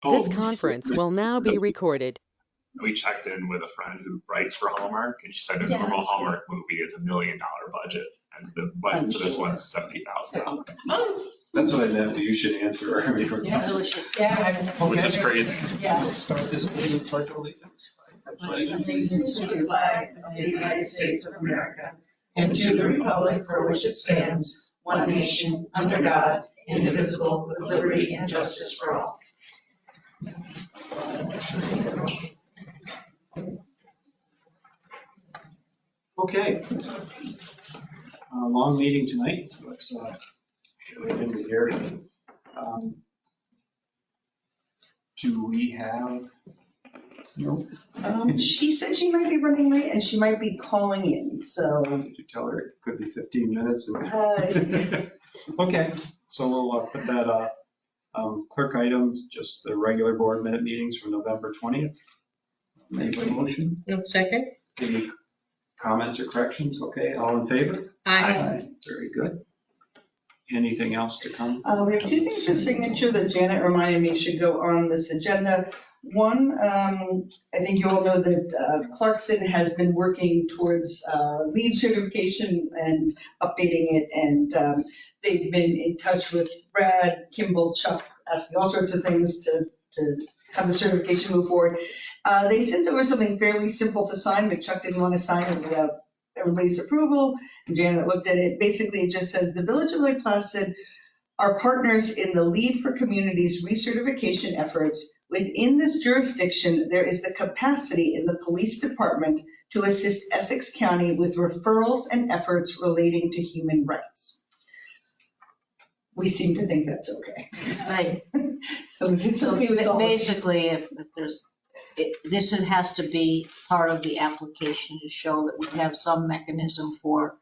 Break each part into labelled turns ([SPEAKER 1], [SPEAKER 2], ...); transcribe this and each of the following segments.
[SPEAKER 1] This conference will now be recorded.
[SPEAKER 2] We checked in with a friend who writes for Hallmark, and she said a normal Hallmark movie is $1 million budget, and the budget for this one's $70,000,
[SPEAKER 3] That's what I meant, you should answer.
[SPEAKER 2] which is crazy.
[SPEAKER 4] Yeah.
[SPEAKER 3] We'll start this meeting with pledge of allegiance.
[SPEAKER 4] Allegiance to the flag of the United States of America and to the republic for which it stands, one nation, under God, indivisible, with liberty and justice for all.
[SPEAKER 3] Okay. Long meeting tonight, so let's get right into here. Do we have? No.
[SPEAKER 5] She said she might be running late and she might be calling in, so.
[SPEAKER 3] Did you tell her it could be 15 minutes?
[SPEAKER 5] Uh,
[SPEAKER 3] Okay, so we'll put that clerk items, just the regular board minute meetings for November 20th. Make a motion.
[SPEAKER 4] No second?
[SPEAKER 3] Any comments or corrections? Okay, all in favor?
[SPEAKER 4] Aye.
[SPEAKER 3] Very good. Anything else to come?
[SPEAKER 5] We have two things for signature that Janet reminded me should go on this agenda. One, I think you all know that Clarkson has been working towards lead certification and updating it, and they've been in touch with Brad, Kimball, Chuck, asking all sorts of things to have the certification move forward. They sent over something fairly simple to sign, but Chuck didn't want to sign it without everybody's approval. And Janet looked at it. Basically, it just says the Village of Lake Placid are partners in the Lead for Communities recertification efforts. Within this jurisdiction, there is the capacity in the police department to assist Essex County with referrals and efforts relating to human rights. We seem to think that's okay.
[SPEAKER 6] Right.
[SPEAKER 5] So it's
[SPEAKER 6] So
[SPEAKER 5] okay with all of us.
[SPEAKER 6] basically, if there's, this has to be part of the application to show that we have some mechanism for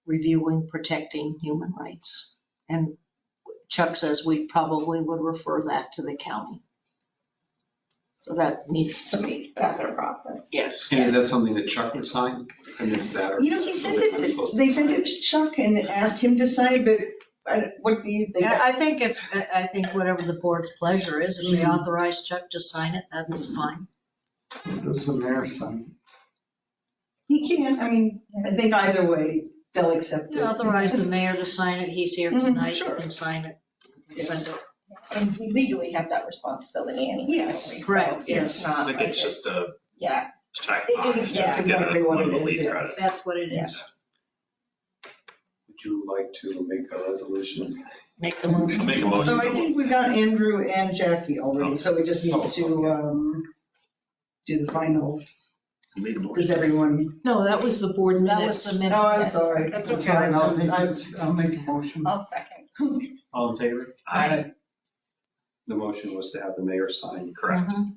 [SPEAKER 6] reviewing, protecting human rights. And Chuck says we probably would refer that to the county. So that needs to be.
[SPEAKER 4] That's our process.
[SPEAKER 6] Yes.
[SPEAKER 3] And is that something that Chuck would sign? I missed that. or-
[SPEAKER 5] You know, he sent it, they sent it to Chuck and asked him to sign, but what do you think?
[SPEAKER 6] Yeah, I think whatever the board's pleasure is, if we authorize Chuck to sign it, that is fine.
[SPEAKER 3] Does the mayor sign?
[SPEAKER 5] He can, I mean, I think either way, they'll accept it.
[SPEAKER 6] Authorize the mayor to sign it. He's here
[SPEAKER 5] Mhm,
[SPEAKER 6] tonight.
[SPEAKER 5] sure.
[SPEAKER 6] He can sign it. and Send it.
[SPEAKER 4] And we legally have that responsibility anyway.
[SPEAKER 5] Yes.
[SPEAKER 4] So
[SPEAKER 6] Correct,
[SPEAKER 4] it's
[SPEAKER 6] yes.
[SPEAKER 4] not
[SPEAKER 2] I think
[SPEAKER 4] like
[SPEAKER 2] it's just a
[SPEAKER 4] Yeah,
[SPEAKER 2] checkbox
[SPEAKER 5] That's
[SPEAKER 2] to get
[SPEAKER 5] exactly
[SPEAKER 2] one
[SPEAKER 5] what
[SPEAKER 2] of
[SPEAKER 5] it
[SPEAKER 2] the
[SPEAKER 5] is,
[SPEAKER 2] lead
[SPEAKER 5] yes.
[SPEAKER 2] credits.
[SPEAKER 6] That's what it is.
[SPEAKER 3] Would you like to make a resolution?
[SPEAKER 6] Make the
[SPEAKER 2] I'll
[SPEAKER 6] motion.
[SPEAKER 2] make a
[SPEAKER 5] So
[SPEAKER 2] motion.
[SPEAKER 5] I think we got Andrew and Jackie already, so we just need
[SPEAKER 3] Oh,
[SPEAKER 5] to do the final.
[SPEAKER 2] Make a
[SPEAKER 5] Does
[SPEAKER 2] motion.
[SPEAKER 5] everyone?
[SPEAKER 4] no, that was the board
[SPEAKER 6] That
[SPEAKER 4] minutes.
[SPEAKER 6] was the minute.
[SPEAKER 5] Oh, I'm sorry.
[SPEAKER 4] That's okay.
[SPEAKER 5] Fine, I'll make a motion.
[SPEAKER 4] I'll second.
[SPEAKER 3] All in favor?
[SPEAKER 2] Aye.
[SPEAKER 3] The motion was to have the mayor sign.
[SPEAKER 2] Correct.
[SPEAKER 6] Mhm.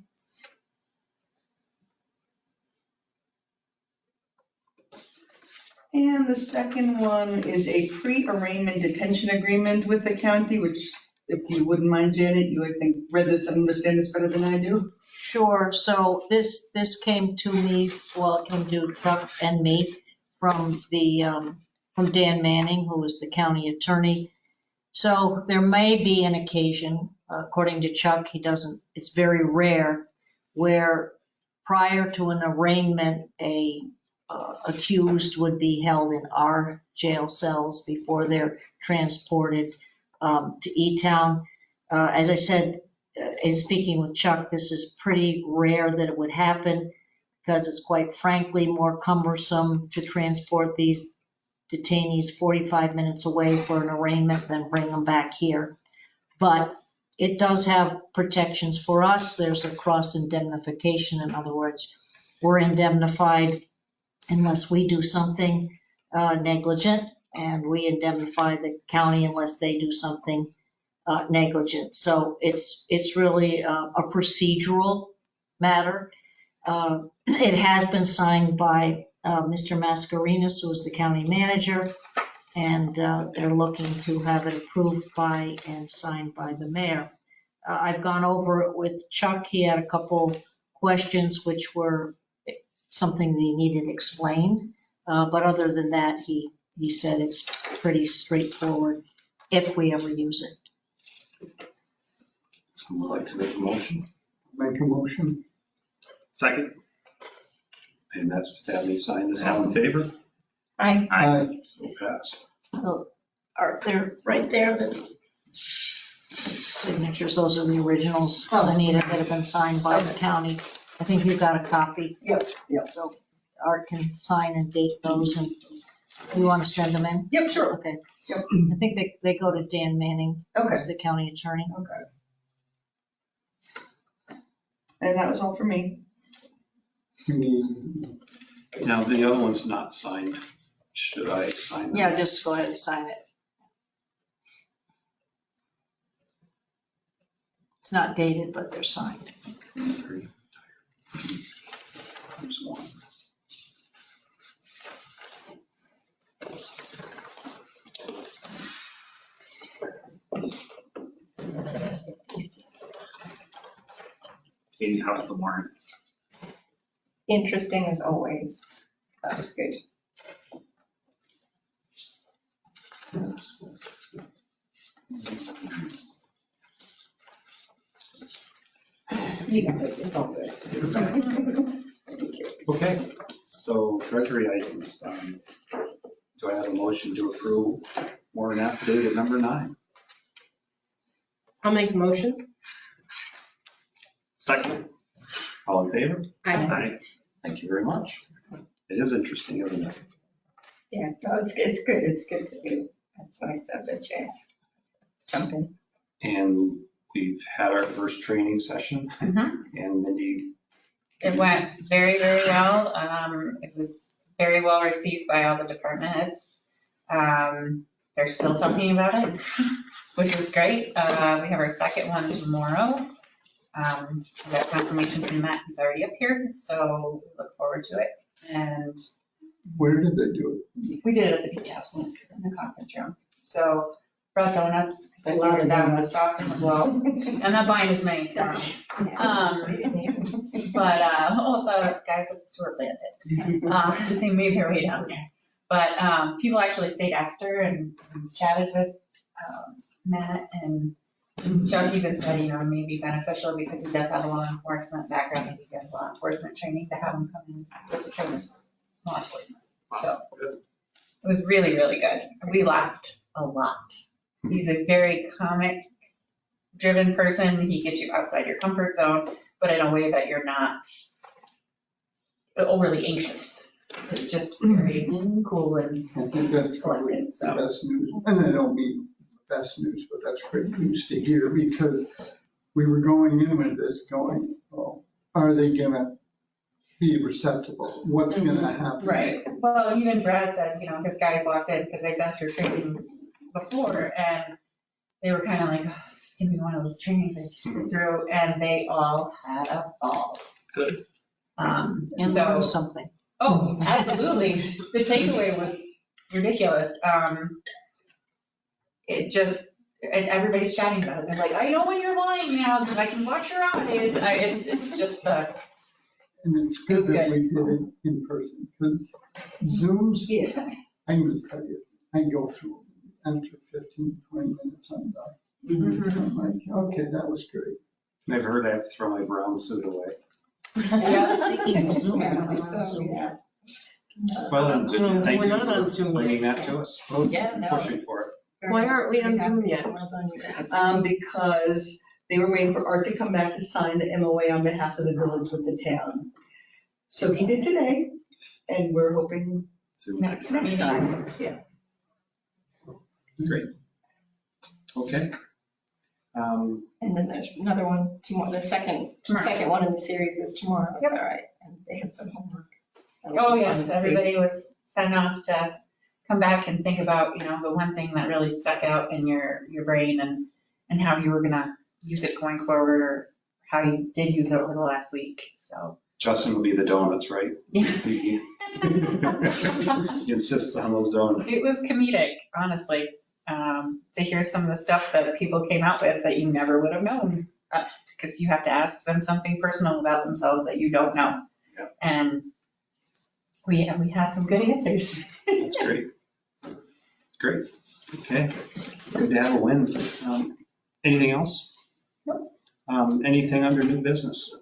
[SPEAKER 5] And the second one is a pre-arraignment detention agreement with the county, which if you wouldn't mind, Janet, you would think, read this and understand this better than I do.
[SPEAKER 6] Sure, so this came to me, well, it came to Chuck and me from from Dan Manning, who is the county attorney. So there may be an occasion, according to Chuck, it's very rare, where prior to an arraignment, a accused would be held in our jail cells before they're transported to E-Town. As I said, in speaking with Chuck, this is pretty rare that it would happen because it's quite frankly more cumbersome to transport these detainees 45 minutes away for an arraignment than bring them back here. But it does have protections for us. There's a cross indemnification. In other words, we're indemnified unless we do something negligent, and we indemnify the county unless they do something negligent. So it's really a procedural matter. It has been signed by Mr. Mascarenas, who is the county manager, and they're looking to have it approved by and signed by the mayor. I've gone over it with Chuck. He had a couple questions which were something that he needed explained. But other than that, he said it's pretty straightforward if we ever use it.
[SPEAKER 3] Someone would like to make a motion?
[SPEAKER 7] Make a motion.
[SPEAKER 2] Second?
[SPEAKER 3] And that's to have me sign this. All in favor?
[SPEAKER 8] Aye.
[SPEAKER 7] Aye.
[SPEAKER 3] So passed.
[SPEAKER 6] So are there right there, the signatures, those are the originals, Anita, that have been signed by the county. I think you've got a copy.
[SPEAKER 5] Yep.
[SPEAKER 6] So Art can sign and date those, and you want to send them in?
[SPEAKER 5] Yep, sure.
[SPEAKER 6] Okay.
[SPEAKER 5] Yep.
[SPEAKER 6] I think they go to Dan Manning,
[SPEAKER 5] Okay,
[SPEAKER 6] who's the county attorney.
[SPEAKER 5] okay. And that was all for me.
[SPEAKER 7] We need,
[SPEAKER 3] Now, the other one's not signed. Should I sign them?
[SPEAKER 6] Yeah, just go ahead and sign it. It's not dated, but they're signed.
[SPEAKER 3] Three. There's one.
[SPEAKER 2] Katie, how's the warrant?
[SPEAKER 8] Interesting as always. That was good.
[SPEAKER 5] You got it, it's all good.
[SPEAKER 3] Okay, so treasury items. Do I have a motion to approve warrant affidavit number 9?
[SPEAKER 9] I'll make a motion.
[SPEAKER 2] Second?
[SPEAKER 3] All in favor?
[SPEAKER 2] Aye.
[SPEAKER 3] Thank you very much. It is interesting, isn't it?
[SPEAKER 8] Yeah, no, it's good. It's good to do. It's nice to have the chance. Jump in.
[SPEAKER 3] And we've had our first training session.
[SPEAKER 10] Mhm.
[SPEAKER 3] And Mindy,
[SPEAKER 10] It went very, very well. It was very well received by all the department heads. They're still talking about it, which was great. We have our second one tomorrow. We got confirmation from Matt, he's already up here, so we look forward to it. And
[SPEAKER 7] where did they do
[SPEAKER 10] we did it at the beach house in the conference room. So brought donuts, because I
[SPEAKER 5] A lot of
[SPEAKER 10] figured that
[SPEAKER 5] donuts.
[SPEAKER 10] was soft as well. I'm not buying as many tomorrow. But all the guys at the sewer landed. They made their way down there. But people actually stayed after and chatted with Matt, and Chuck even said, it may be beneficial because he does have a law enforcement background, and he has law enforcement training, to have him come in just to train us law enforcement. So it was really, really good. We laughed a lot. He's a very comic-driven person. He gets you outside your comfort zone, but in a way that you're not overly anxious. It's just very cool and
[SPEAKER 7] it? I think that's probably the best news. And I don't mean best news, but that's great news to hear because we were going in with this going, well, are they gonna be receptive? What's gonna happen?
[SPEAKER 10] right. Well, even Brad said, his guys walked in because they've been through trainings before, and they were kind of like, oh, this is gonna be one of those trainings I have to sit through, and they all had a ball.
[SPEAKER 2] Good.
[SPEAKER 6] And
[SPEAKER 10] So,
[SPEAKER 6] learn something.
[SPEAKER 10] oh, absolutely. The takeaway was ridiculous. And everybody's chatting about it. They're like, I know when you're lying now because I can watch your eyes. It's just
[SPEAKER 7] And it's good
[SPEAKER 10] It's
[SPEAKER 7] that
[SPEAKER 10] good.
[SPEAKER 7] we did it in person because Zooms,
[SPEAKER 5] Yeah.
[SPEAKER 7] I can just tell you, I go through after 15, 20 minutes, I'm done. I'm like, okay, that was great.
[SPEAKER 3] I've heard I have to throw my brown suit away.
[SPEAKER 6] Speaking of Zoom,
[SPEAKER 8] Yeah.
[SPEAKER 3] Well, then,
[SPEAKER 9] No,
[SPEAKER 3] thank
[SPEAKER 9] we're
[SPEAKER 3] you
[SPEAKER 9] not on
[SPEAKER 3] for
[SPEAKER 9] Zoom
[SPEAKER 3] bringing
[SPEAKER 9] yet.
[SPEAKER 3] that to us.
[SPEAKER 8] Yeah, no.
[SPEAKER 3] Pushing for it.
[SPEAKER 9] Why aren't we on Zoom yet?
[SPEAKER 8] Well done, you guys.
[SPEAKER 5] Because they were waiting for Art to come back to sign the MOA on behalf of the village with the town. So he did today, and we're hoping
[SPEAKER 3] So
[SPEAKER 10] next
[SPEAKER 5] next time. Yeah.
[SPEAKER 3] Great. Okay.
[SPEAKER 8] And then there's another one tomorrow. The second one in the series is tomorrow. Is
[SPEAKER 10] Yep.
[SPEAKER 8] that right? And they had some homework. So
[SPEAKER 10] Oh,
[SPEAKER 8] that'll be
[SPEAKER 10] yes,
[SPEAKER 8] fun to see.
[SPEAKER 10] everybody was sent off to come back and think about, the one thing that really stuck out in your brain and how you were gonna use it going forward, or how you did use it over the last week, so.
[SPEAKER 3] Justin will be the donuts, right?
[SPEAKER 10] Yeah.
[SPEAKER 3] He insists on those donuts.
[SPEAKER 10] It was comedic, honestly, to hear some of the stuff that people came out with that you never would have known. Because you have to ask them something personal about themselves that you don't know.
[SPEAKER 3] Yep.
[SPEAKER 10] And we had some good answers.
[SPEAKER 3] That's great. Great. Okay. Good to have a win. Anything else?
[SPEAKER 10] Nope.
[SPEAKER 3] Anything under new business?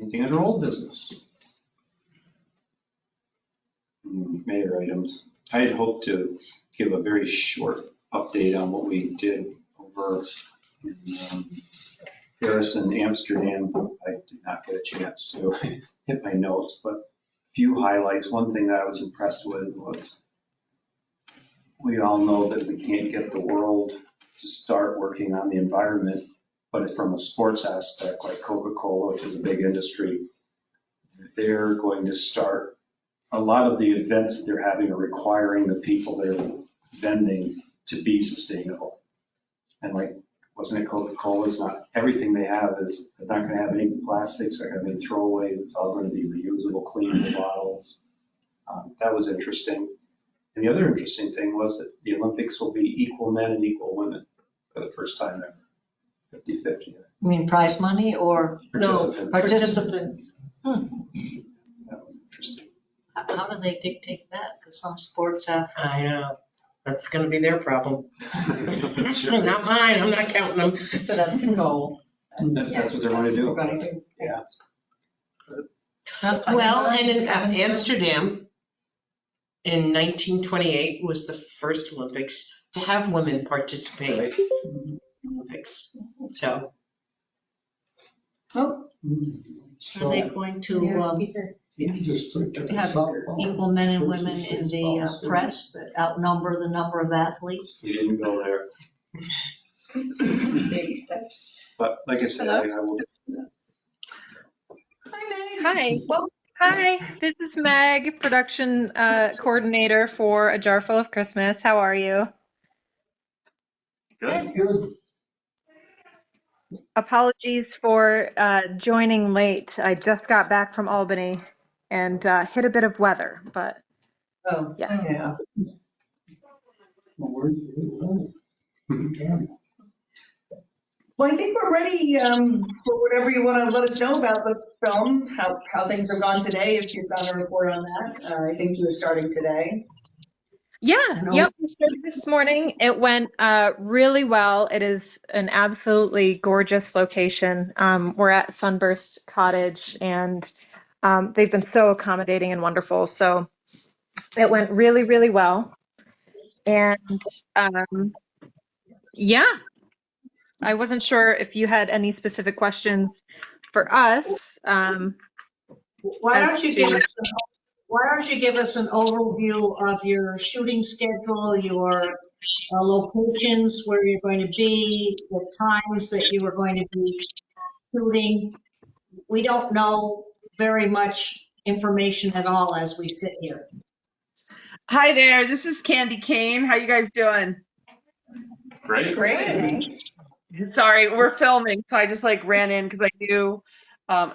[SPEAKER 3] Anything under old business? Mayor items. I had hoped to give a very short update on what we did over in Paris and Amsterdam. I did not get a chance to hit my notes, but a few highlights. One thing that I was impressed with was we all know that we can't get the world to start working on the environment, but from a sports aspect, like Coca-Cola, which is a big industry, they're going to start, a lot of the events that they're having are requiring the people that are vending to be sustainable. And like, wasn't it Coca-Cola? It's not, everything they have is, they're not going to have any plastics, they're going to have any throwaways, it's all going to be reusable, cleanable bottles. That was interesting. And the other interesting thing was that the Olympics will be equal men and equal women for the first time ever, 50-50.
[SPEAKER 6] You mean prize money or
[SPEAKER 9] No,
[SPEAKER 6] participants?
[SPEAKER 3] That was interesting.
[SPEAKER 6] How do they dictate that? Because some sports have.
[SPEAKER 9] I know. That's gonna be their problem.
[SPEAKER 3] Sure.
[SPEAKER 9] Not mine, I'm not counting them.
[SPEAKER 8] So that's the goal.
[SPEAKER 3] That's what they're going to do.
[SPEAKER 8] We're going to do.
[SPEAKER 3] Yeah.
[SPEAKER 9] Well, and in Amsterdam in 1928 was the first Olympics to have women participate
[SPEAKER 3] Right.
[SPEAKER 9] in the Olympics. So,
[SPEAKER 5] Oh,
[SPEAKER 6] Are they going to
[SPEAKER 7] Just put it as a
[SPEAKER 6] have
[SPEAKER 7] softball.
[SPEAKER 6] equal men and women
[SPEAKER 7] versus
[SPEAKER 6] in the
[SPEAKER 7] baseball.
[SPEAKER 6] press that outnumber the number of athletes?
[SPEAKER 3] We didn't go there.
[SPEAKER 8] Baby steps.
[SPEAKER 3] But like I said, I will.
[SPEAKER 5] hi, Meg.
[SPEAKER 11] Hi.
[SPEAKER 5] Well,
[SPEAKER 11] Hi, this is Meg, production coordinator for A Jar Full of Christmas. How are you?
[SPEAKER 2] Good.
[SPEAKER 7] Good.
[SPEAKER 11] Apologies for joining late. I just got back from Albany and hit a bit of weather, but
[SPEAKER 5] oh,
[SPEAKER 11] yes.
[SPEAKER 5] yeah.
[SPEAKER 7] Well, where's the- Yeah.
[SPEAKER 5] Well, I think we're ready for whatever you want to let us know about the film, how things have gone today, if you've got a report on that. I think you were starting today.
[SPEAKER 11] Yeah, yep, we started this morning. It went really well. It is an absolutely gorgeous location. We're at Sunburst Cottage, and they've been so accommodating and wonderful. So it went really, really well. And yeah, I wasn't sure if you had any specific questions for us.
[SPEAKER 6] Why don't you give us an overview of your shooting schedule, your locations where you're going to be, the times that you are going to be shooting? We don't know very much information at all as we sit here.
[SPEAKER 12] Hi there, this is Candy Kane. How you guys doing?
[SPEAKER 2] Great.
[SPEAKER 5] Great.
[SPEAKER 12] Sorry, we're filming, so I just like ran in because I knew.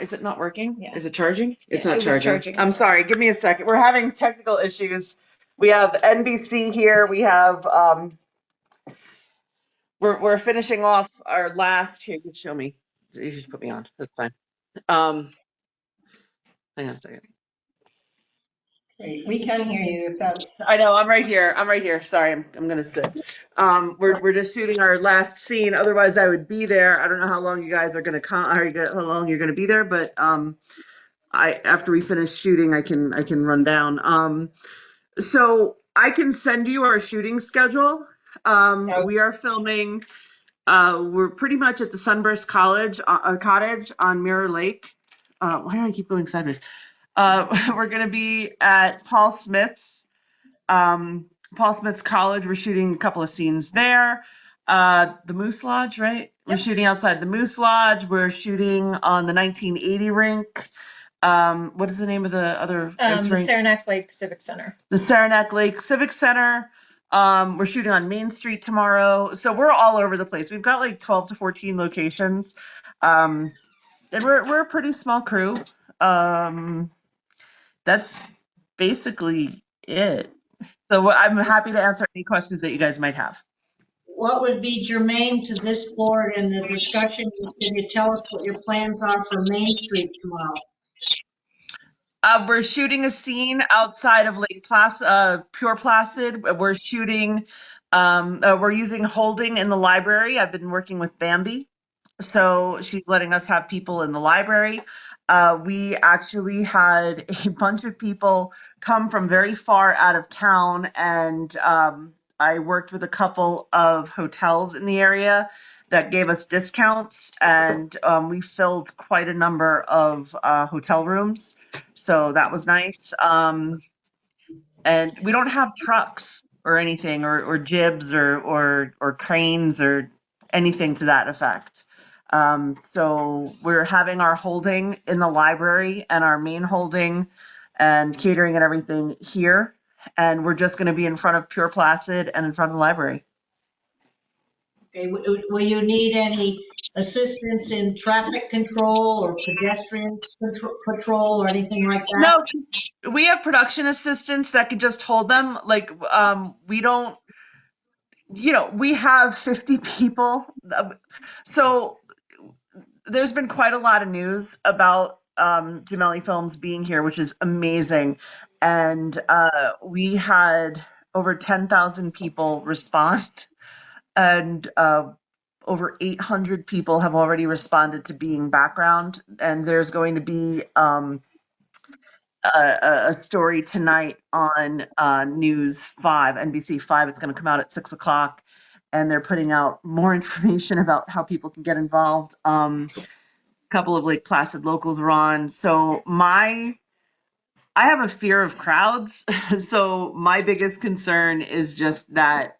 [SPEAKER 12] Is it not working?
[SPEAKER 11] Yeah.
[SPEAKER 12] Is it charging? It's
[SPEAKER 11] Yeah,
[SPEAKER 12] not
[SPEAKER 11] it was
[SPEAKER 12] charging.
[SPEAKER 11] charging.
[SPEAKER 12] I'm sorry. Give me a second. We're having technical issues. We have NBC here. We have we're finishing off our last. Here, you can show me. You should put me on. That's fine. Hang on a second.
[SPEAKER 8] We can hear you if that's.
[SPEAKER 12] I know, I'm right here. I'm right here. Sorry, I'm gonna sit. We're just shooting our last scene. Otherwise, I would be there. I don't know how long you guys are gonna how long you're gonna be there, but after we finish shooting, I can run down. So I can send you our shooting schedule. We are filming. We're pretty much at the Sunburst Cottage on Mirror Lake. Why do I keep going sideways? We're going to be at Paul Smith's College. We're shooting a couple of scenes there. The Moose Lodge, right? We're shooting outside the Moose Lodge. We're shooting on the 1980 rink. What is the name of the other ice rink?
[SPEAKER 11] Saranac Lake Civic Center.
[SPEAKER 12] The Saranac Lake Civic Center. We're shooting on Main Street tomorrow. So we're all over the place. We've got like 12 to 14 locations. And we're a pretty small crew. That's basically it. So I'm happy to answer any questions that you guys might have.
[SPEAKER 6] What would be germane to this board and the discussion is, can you tell us what your plans are for Main Street tomorrow?
[SPEAKER 12] We're shooting a scene outside of Lake Placid, Pure Placid. We're using holding in the library. I've been working with Bambi, so she's letting us have people in the library. We actually had a bunch of people come from very far out of town, and I worked with a couple of hotels in the area that gave us discounts, and we filled quite a number of hotel rooms. So that was nice. And we don't have trucks or anything, or jibs or cranes or anything to that effect. So we're having our holding in the library and our main holding and catering and everything here. And we're just going to be in front of Pure Placid and in front of the library.
[SPEAKER 6] Okay, will you need any assistance in traffic control or pedestrian patrol or anything like that?
[SPEAKER 12] No, we have production assistants that could just hold them. Like, we don't, we have 50 people. So there's been quite a lot of news about Gemelli Films being here, which is amazing. And we had over 10,000 people respond, and over 800 people have already responded to being background. And there's going to be a story tonight on News 5, NBC 5. It's going to come out at 6 o'clock. And they're putting out more information about how people can get involved. A couple of Lake Placid locals are on. So I have a fear of crowds. So my biggest concern is just that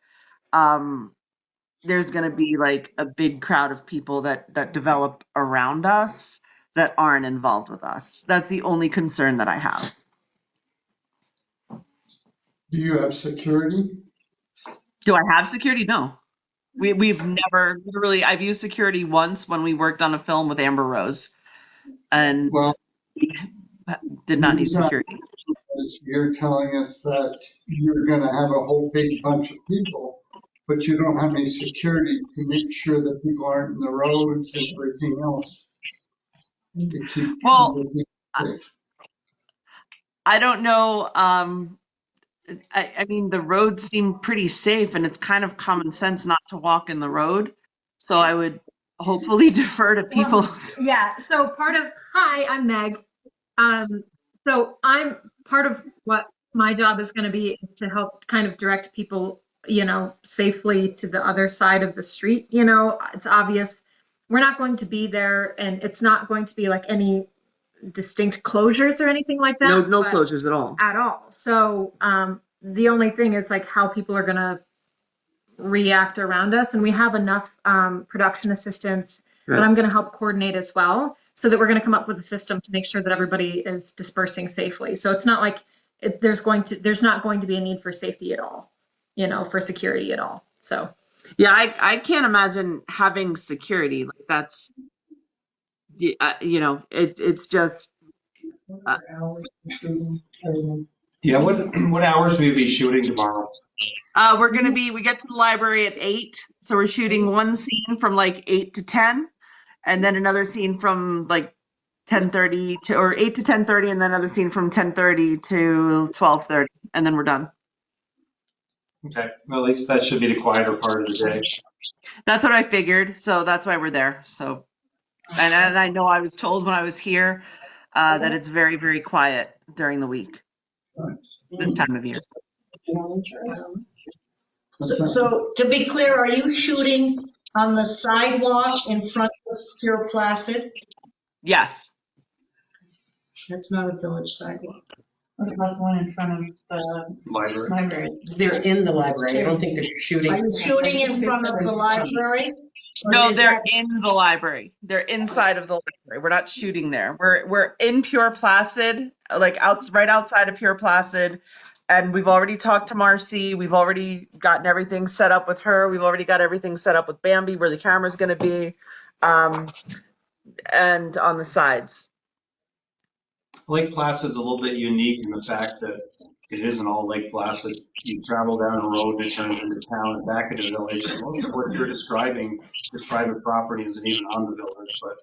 [SPEAKER 12] there's going to be like a big crowd of people that develop around us that aren't involved with us. That's the only concern that I have.
[SPEAKER 7] Do you have security?
[SPEAKER 12] Do I have security? No. We've never literally, I've used security once when we worked on a film with Amber Rose, and we did not need security.
[SPEAKER 7] You're telling us that you're gonna have a whole big bunch of people, but you don't have any security to make sure that people aren't in the roads and everything else.
[SPEAKER 12] Well, I don't know. I mean, the roads seem pretty safe, and it's kind of common sense not to walk in the road. So I would hopefully defer to people.
[SPEAKER 11] Yeah. So hi, I'm Meg. So I'm part of what my job is going to be is to help kind of direct people, safely to the other side of the street. It's obvious we're not going to be there, and it's not going to be like any distinct closures or anything like that.
[SPEAKER 12] No closures at all.
[SPEAKER 11] At all. So the only thing is like how people are going to react around us. And we have enough production assistants that I'm going to help coordinate as well, so that we're going to come up with a system to make sure that everybody is dispersing safely. So it's not like there's not going to be a need for safety at all, for security at all. So.
[SPEAKER 12] Yeah, I can't imagine having security. Like that's, it's just.
[SPEAKER 3] Yeah, what hours will you be shooting tomorrow?
[SPEAKER 12] We get to the library at 8. So we're shooting one scene from like 8 to 10, and then another scene from like 10:30 or 8 to 10:30, and then another scene from 10:30 to 12:30, and then we're done.
[SPEAKER 3] Okay, well, at least that should be the quieter part of the day.
[SPEAKER 12] That's what I figured, so that's why we're there. So, and I know I was told when I was here that it's very, very quiet during the week, this time of year.
[SPEAKER 6] So to be clear, are you shooting on the sidewalk in front of Pure Placid?
[SPEAKER 12] Yes.
[SPEAKER 6] That's not a village sidewalk.
[SPEAKER 10] What about the one in front of the
[SPEAKER 3] library?
[SPEAKER 9] They're in the library. I don't think they're shooting.
[SPEAKER 6] Are you shooting in front of the library?
[SPEAKER 12] No, they're in the library. They're inside of the library. We're not shooting there. We're in Pure Placid, like right outside of Pure Placid. And we've already talked to Marcy. We've already gotten everything set up with her. We've already got everything set up with Bambi, where the camera's going to be, and on the sides.
[SPEAKER 3] Lake Placid's a little bit unique in the fact that it isn't all Lake Placid. You travel down a road and it turns into town and back into village. And most of what you're describing is private property, isn't even on the village, but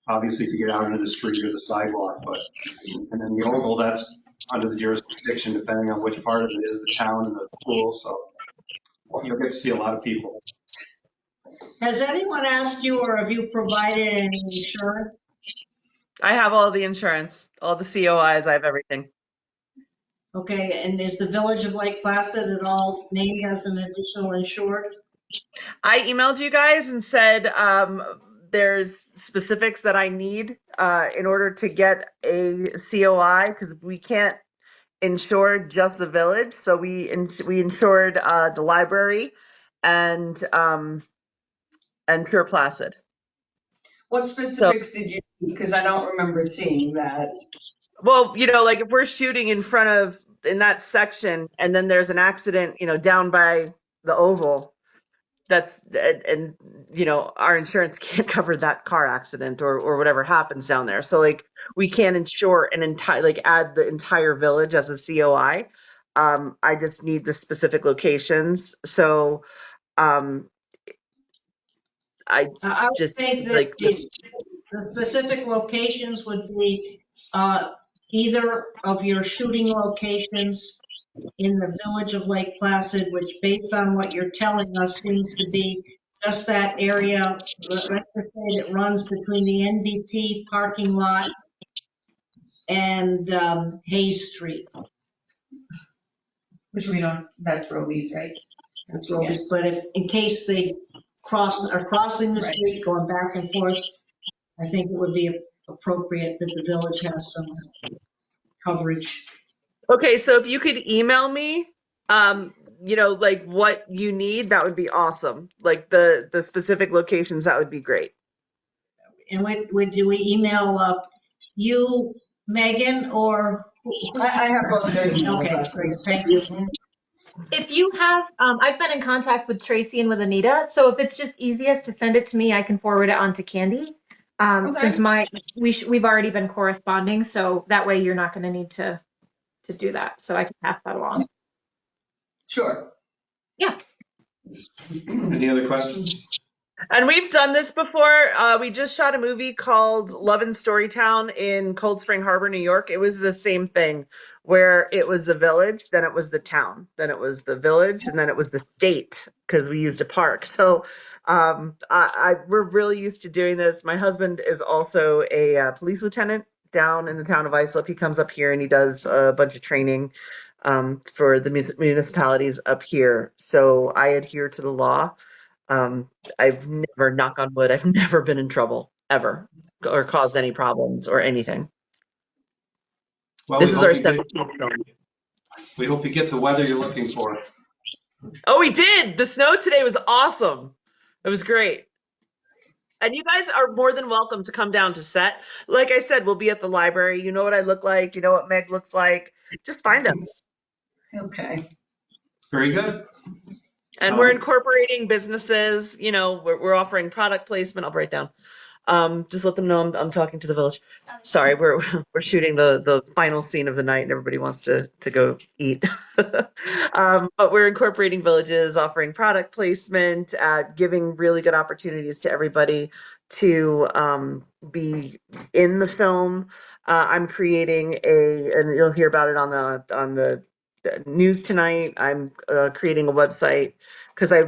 [SPEAKER 3] obviously to get out into the street or the sidewalk, but, and then the oval, that's under the jurisdiction, depending on which part of it is, the town and the school, so you'll get to see a lot of people.
[SPEAKER 6] Has anyone asked you or have you provided any insurance?
[SPEAKER 12] I have all the insurance, all the COIs, I have everything.
[SPEAKER 6] Okay, and is the Village of Lake Placid at all named as an additional insured?
[SPEAKER 12] I emailed you guys and said there's specifics that I need in order to get a COI because we can't insure just the village. So we insured the library and Pure Placid.
[SPEAKER 5] What specifics did you, because I don't remember seeing that.
[SPEAKER 12] Well, like if we're shooting in that section and then there's an accident, down by the oval, and our insurance can't cover that car accident or whatever happens down there. So like we can't insure an entire, add the entire village as a COI. I just need the specific locations. So I
[SPEAKER 6] would
[SPEAKER 12] just
[SPEAKER 6] think that the specific locations would be either of your shooting locations in the Village of Lake Placid, which based on what you're telling us seems to be just that area, let's just say that runs between the NBT parking lot and Hayes Street.
[SPEAKER 10] Which we don't, that's Roby's, right?
[SPEAKER 6] That's Roby's, but if, in case they are crossing the street, going back and forth, I think it would be appropriate that the village has some coverage.
[SPEAKER 12] Okay, so if you could email me, what you need, that would be awesome. Like the specific locations, that would be great.
[SPEAKER 6] And do we email you, Megan, or?
[SPEAKER 5] I have both their email
[SPEAKER 6] Okay,
[SPEAKER 5] addresses.
[SPEAKER 6] thank you.
[SPEAKER 11] If you have, I've been in contact with Tracy and with Anita, so if it's just easiest to send it to me, I can forward it on to Candy. Since we've already been corresponding, so that way you're not going to need to do that. So I can pass that along.
[SPEAKER 5] Sure.
[SPEAKER 11] Yeah.
[SPEAKER 3] Any other questions?
[SPEAKER 12] And we've done this before. We just shot a movie called Love in Storytown in Cold Spring Harbor, New York. It was the same thing where it was the village, then it was the town, then it was the village, and then it was the state because we used a park. So we're really used to doing this. My husband is also a police lieutenant down in the town of Islip. He comes up here and he does a bunch of training for the municipalities up here. So I adhere to the law. I've never, knock on wood, I've never been in trouble ever or caused any problems or anything.
[SPEAKER 3] Well,
[SPEAKER 12] this is our 17th film.
[SPEAKER 3] We hope you get the weather you're looking for.
[SPEAKER 12] Oh, we did. The snow today was awesome. It was great. And you guys are more than welcome to come down to set. Like I said, we'll be at the library. You know what I look like. You know what Meg looks like. Just find us.
[SPEAKER 5] Okay.
[SPEAKER 3] Very good.
[SPEAKER 12] And we're incorporating businesses. We're offering product placement. I'll write down. Just let them know I'm talking to the village. Sorry, we're shooting the final scene of the night and everybody wants to go eat. But we're incorporating villages, offering product placement, giving really good opportunities to everybody to be in the film. I'm creating and you'll hear about it on the news tonight. I'm creating a website because I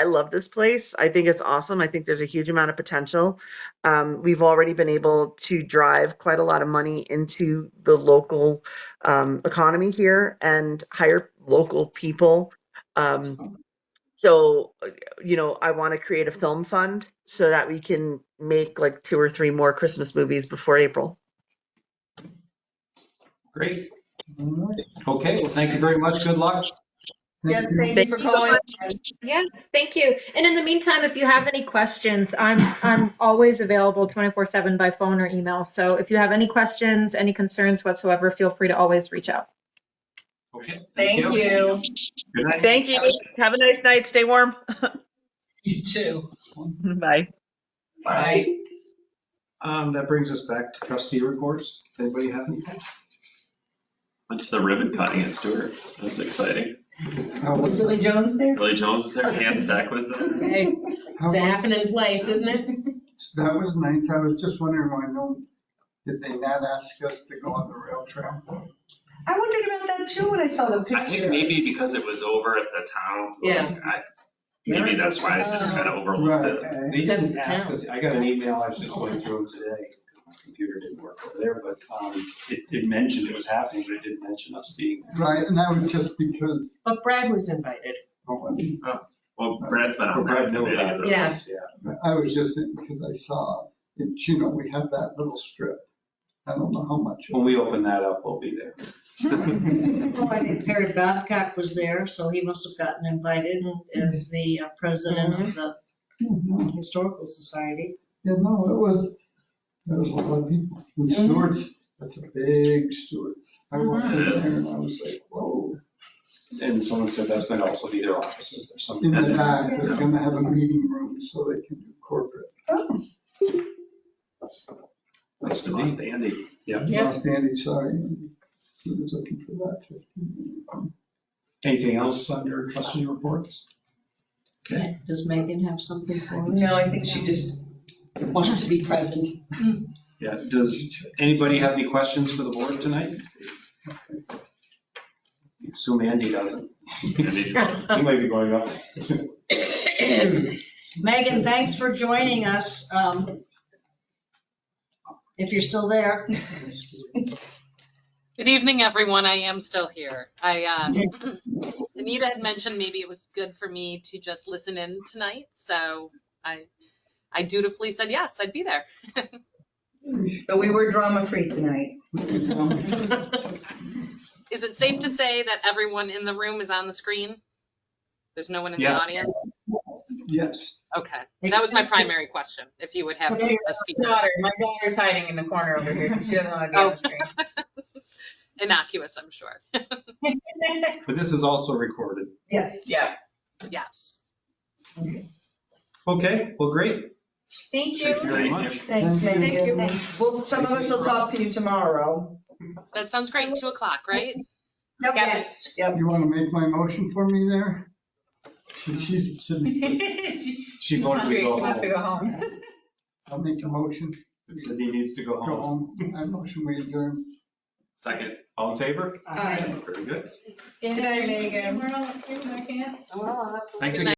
[SPEAKER 12] love this place. I think it's awesome. I think there's a huge amount of potential. We've already been able to drive quite a lot of money into the local economy here and hire local people. So, I want to create a film fund so that we can make like 2 or 3 more Christmas movies before April.
[SPEAKER 3] Great. Okay, well, thank you very much. Good luck.
[SPEAKER 5] Yes, thank you for calling.
[SPEAKER 11] Yes, thank you. And in the meantime, if you have any questions, I'm always available 24/7 by phone or email. So if you have any questions, any concerns whatsoever, feel free to always reach out.
[SPEAKER 3] Okay.
[SPEAKER 5] Thank you.
[SPEAKER 3] Good night.
[SPEAKER 12] Thank you. Have a nice night. Stay warm.
[SPEAKER 5] You too.
[SPEAKER 12] Bye.
[SPEAKER 5] Bye.
[SPEAKER 3] That brings us back to trustee reports. Does anybody have anything?
[SPEAKER 2] Went to the ribbon cutting at Stewart's. That was exciting.
[SPEAKER 5] Was Billy Jones there?
[SPEAKER 2] Billy Jones was there. Han Stack was there.
[SPEAKER 9] Hey, it's a happening place, isn't it?
[SPEAKER 7] That was nice. I was just wondering why did they not ask us to go on the rail trail?
[SPEAKER 5] I wondered about that too when I saw the
[SPEAKER 2] I think
[SPEAKER 5] picture.
[SPEAKER 2] maybe because it was over at the town.
[SPEAKER 9] Yeah.
[SPEAKER 2] Maybe that's why it just kind of overlooked it.
[SPEAKER 7] Right.
[SPEAKER 3] They
[SPEAKER 9] That's
[SPEAKER 3] didn't
[SPEAKER 9] the
[SPEAKER 3] ask
[SPEAKER 9] town.
[SPEAKER 3] us, I got an email, I was just going through them today. My computer didn't work over there, but it mentioned it was happening, but it didn't mention us being there.
[SPEAKER 7] Right, and that was just because,
[SPEAKER 9] But Brad was invited.
[SPEAKER 2] Well, Brad's been on
[SPEAKER 3] Brad
[SPEAKER 2] that
[SPEAKER 3] knew about
[SPEAKER 2] committee.
[SPEAKER 3] it.
[SPEAKER 9] Yeah.
[SPEAKER 7] I was just, because I saw, it. We have that little strip. I don't know how much.
[SPEAKER 3] When we open that up, we'll be there.
[SPEAKER 6] Well, I think Perry Babcock was there, so he must have gotten invited as the president of the Historical Society.
[SPEAKER 7] Yeah, no, there was a lot of people. And Stewart's, that's a big Stewart's. I walked in there and I was like, whoa.
[SPEAKER 3] And someone said that's going to also be their offices or something.
[SPEAKER 7] In the back, they're gonna have a meeting room so they can do corporate.
[SPEAKER 3] Nice to
[SPEAKER 2] Lost
[SPEAKER 3] meet.
[SPEAKER 2] Andy.
[SPEAKER 3] Yeah.
[SPEAKER 7] Lost Andy, sorry. He was looking for that 15.
[SPEAKER 3] Anything else under trustee reports?
[SPEAKER 6] Okay. Does Megan have something for us?
[SPEAKER 5] No, I think she just wanted to be present.
[SPEAKER 3] Yeah, does anybody have any questions for the board tonight? Assume Andy doesn't.
[SPEAKER 2] Andy's gone.
[SPEAKER 3] He might be going up.
[SPEAKER 6] Megan, thanks for joining us. If you're still there.
[SPEAKER 13] Good evening, everyone. I am still here. Anita had mentioned maybe it was good for me to just listen in tonight, so I dutifully said yes, I'd be there.
[SPEAKER 5] But we were drama-free tonight.
[SPEAKER 13] Is it safe to say that everyone in the room is on the screen? There's no one in the
[SPEAKER 3] Yeah.
[SPEAKER 13] audience?
[SPEAKER 7] Yes.
[SPEAKER 13] Okay, that was my primary question, if you would have a speaker.
[SPEAKER 10] My daughter's hiding in the corner over here. She doesn't want to be on the screen.
[SPEAKER 13] Innocuous, I'm sure.
[SPEAKER 3] But this is also recorded.
[SPEAKER 5] Yes.
[SPEAKER 10] Yeah.
[SPEAKER 13] Yes.
[SPEAKER 3] Okay, well, great.
[SPEAKER 10] Thank
[SPEAKER 3] Thank you
[SPEAKER 10] you.
[SPEAKER 3] very much.
[SPEAKER 5] Thanks,
[SPEAKER 7] Thank you.
[SPEAKER 5] Megan. Well, some of us will talk to you tomorrow.
[SPEAKER 13] That sounds great, 2 o'clock, right?
[SPEAKER 5] Yep.
[SPEAKER 10] Yes.
[SPEAKER 5] Yep.
[SPEAKER 7] You want to make my motion for me there? She's sitting.
[SPEAKER 3] She voted we
[SPEAKER 10] She
[SPEAKER 3] go
[SPEAKER 10] wants to go
[SPEAKER 3] home.
[SPEAKER 10] home.
[SPEAKER 7] I'll make a motion.
[SPEAKER 3] Cindy needs to go
[SPEAKER 7] Go
[SPEAKER 3] home.
[SPEAKER 7] home. I motion we adjourn.
[SPEAKER 2] Second.
[SPEAKER 3] All in favor?
[SPEAKER 5] Aye.
[SPEAKER 3] Very good.
[SPEAKER 5] Good night, Megan.
[SPEAKER 10] We're all in my pants.
[SPEAKER 3] Thanks again.